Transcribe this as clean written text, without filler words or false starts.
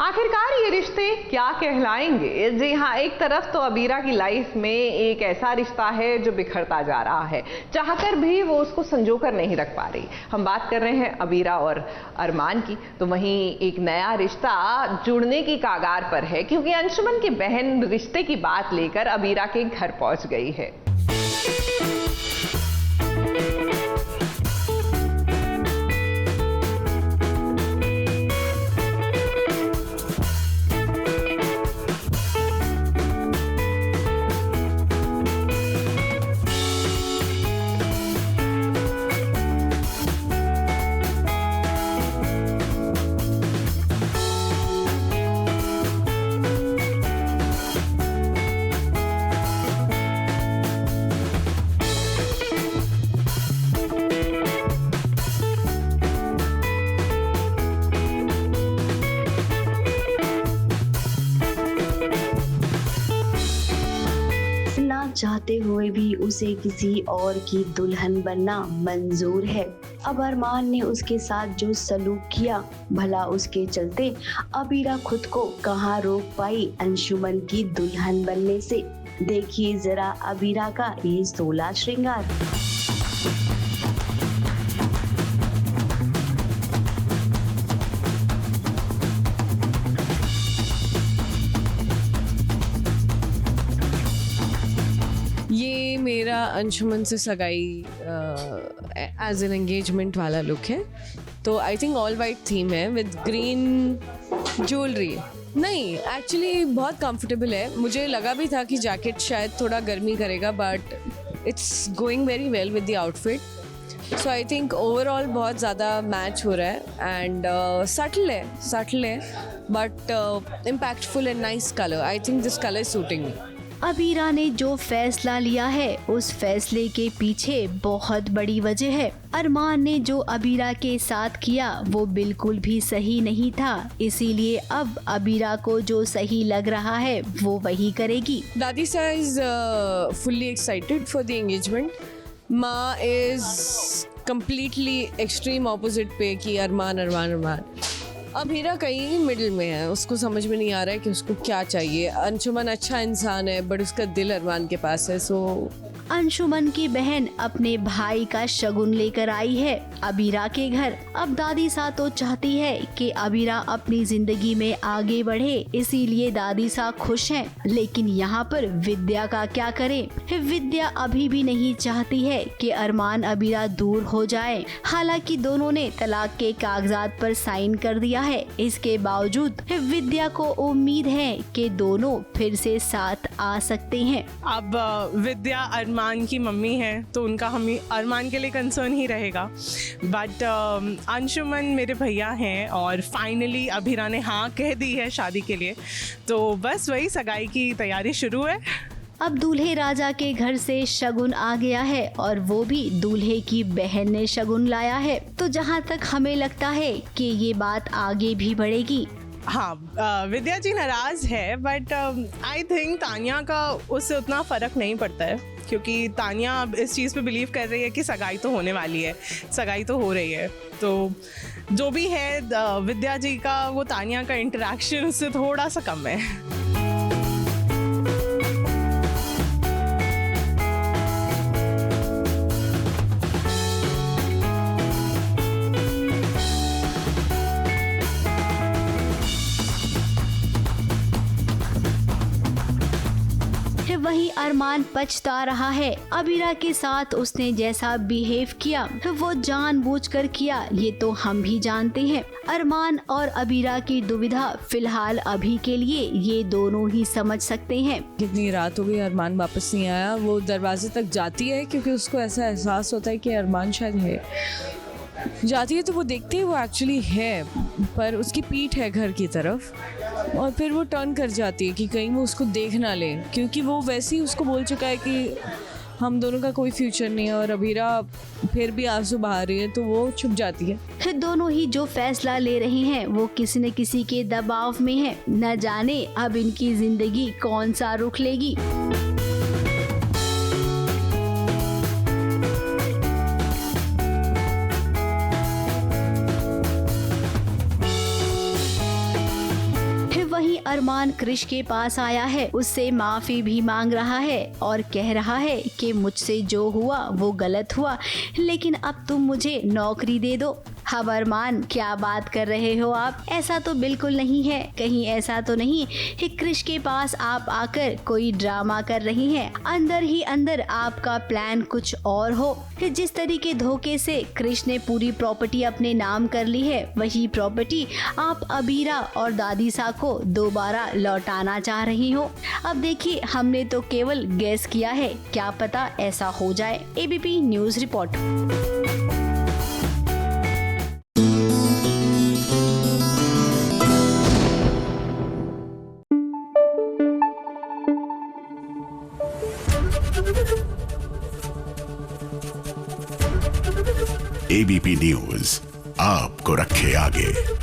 आखिरकार ये रिश्ते क्या कहलाएंगे? जी हाँ, एक तरफ तो अबीरा की लाइफ में एक ऐसा रिश्ता है जो बिखरता जा रहा है, चाहकर भी वो उसको संजो कर नहीं रख पा रही। हम बात कर रहे हैं अबीरा और अरमान की। तो वहीं एक नया रिश्ता जुड़ने की कगार पर है, क्योंकि अंशुमन की बहन रिश्ते की बात लेकर अबीरा के घर पहुंच गई है। चाहते हुए भी उसे किसी और की दुल्हन बनना मंजूर है। अब अरमान ने उसके साथ जो सलूक किया, भला उसके चलते अबीरा खुद को कहां रोक पाई अंशुमन की दुल्हन बनने से। देखिए जरा अबीरा का ये 16 श्रृंगार। ये मेरा अंशुमन से सगाई एज एन एंगेजमेंट वाला लुक है। तो I think all white theme है विद ग्रीन ज्वेलरी। नहीं, एक्चुअली बहुत कंफर्टेबल है। मुझे लगा भी था कि जैकेट शायद थोड़ा गर्मी करेगा, but it's going very well with the outfit. So I think overall बहुत ज़्यादा मैच हो रहा है एंड सटल है but impactful and nice colour. I think this colour is suiting me. Abeera ने जो फैसला लिया है, उस फैसले के पीछे बहुत बड़ी वजह है। अरमान ने जो अबीरा के साथ किया वो बिल्कुल भी सही नहीं था, इसीलिए अब अबीरा को जो सही लग रहा है वो वही करेगी। दादी सा is fully excited for the engagement. माँ इज कम्प्लीटली एक्सट्रीम ऑपोजिट पे कि अरमान। अबीरा कहीं मिडिल में है, उसको समझ में नहीं आ रहा है कि उसको क्या चाहिए। अंशुमन अच्छा इंसान है बट उसका दिल अरमान के पास है। सो अंशुमन की बहन अपने भाई का शगुन लेकर आई है अबीरा के घर। अब दादी सा तो चाहती है कि अबीरा अपनी जिंदगी में आगे बढ़े, इसीलिए दादी सा खुश हैं। लेकिन यहाँ पर विद्या का क्या करें? विद्या अभी भी नहीं चाहती है कि अरमान अबीरा दूर हो जाए। हालांकि दोनों ने तलाक के कागजात पर साइन कर दिया है। इसके बावजूद विद्या को उम्मीद है कि दोनों फिर से साथ आ सकते हैं। अब विद्या अरमान की मम्मी है तो उनका हमें अरमान के लिए कंसर्न ही रहेगा, बट अंशुमन मेरे भैया हैं और फाइनली अबीरा ने हाँ कह दी है शादी के लिए। तो बस वही सगाई की तैयारी शुरू है। अब दूल्हे राजा के घर से शगुन आ गया है और वो भी दूल्हे की बहन ने शगुन लाया है। तो जहाँ तक हमें लगता है कि ये बात आगे भी बढ़ेगी। हाँ, विद्या जी नाराज है बट आई थिंक तानिया का उससे उतना फ़र्क नहीं पड़ता है, क्योंकि तानिया अब इस चीज़ पे बिलीव कर रही है कि सगाई तो होने वाली है, सगाई तो हो रही है। तो जो भी है विद्या जी का वो तानिया का इंटरेक्शन उससे थोड़ा सा कम है। वही अरमान पछता रहा है। अबीरा के साथ उसने जैसा बिहेव किया वो जानबूझकर किया, ये तो हम भी जानते हैं। अरमान और अबीरा की दुविधा फिलहाल अभी के लिए ये दोनों ही समझ सकते हैं। कितनी रात हो गई, अरमान वापस नहीं आया। वो दरवाजे तक जाती है क्योंकि उसको ऐसा एहसास होता है कि अरमान शायद है। जाती है तो वो देखती है वो एक्चुअली है, पर उसकी पीठ है घर की तरफ, और फिर वो टर्न कर जाती है कि कहीं वो उसको देख ना ले, क्योंकि वो वैसे ही उसको बोल चुका है कि हम दोनों का कोई फ्यूचर नहीं है। और अबीरा फिर भी आंसू बहा रही है तो वो छुप जाती है। दोनों ही जो फैसला ले रहे हैं वो किसी न किसी के दबाव में है। न जाने अब इनकी जिंदगी कौन सा रुख लेगी। वहीं अरमान क्रिश के पास आया है, उससे माफी भी मांग रहा है और कह रहा है कि मुझसे जो हुआ वो गलत हुआ, लेकिन अब तुम मुझे नौकरी दे दो। अब अरमान, क्या बात कर रहे हो आप? ऐसा तो बिल्कुल नहीं है। कहीं ऐसा तो नहीं कि क्रिश के पास आप आकर कोई ड्रामा कर रही हैं? अंदर ही अंदर आपका प्लान कुछ और हो कि जिस तरीके धोखे से क्रिश ने पूरी प्रॉपर्टी अपने नाम कर ली है, वही प्रॉपर्टी आप अबीरा और दादीसा को दोबारा लौटाना चाह रही हो। अब देखिए, हमने तो केवल गेस किया है, क्या पता ऐसा हो जाए। ABP news report. ABP news आपको रखे आगे।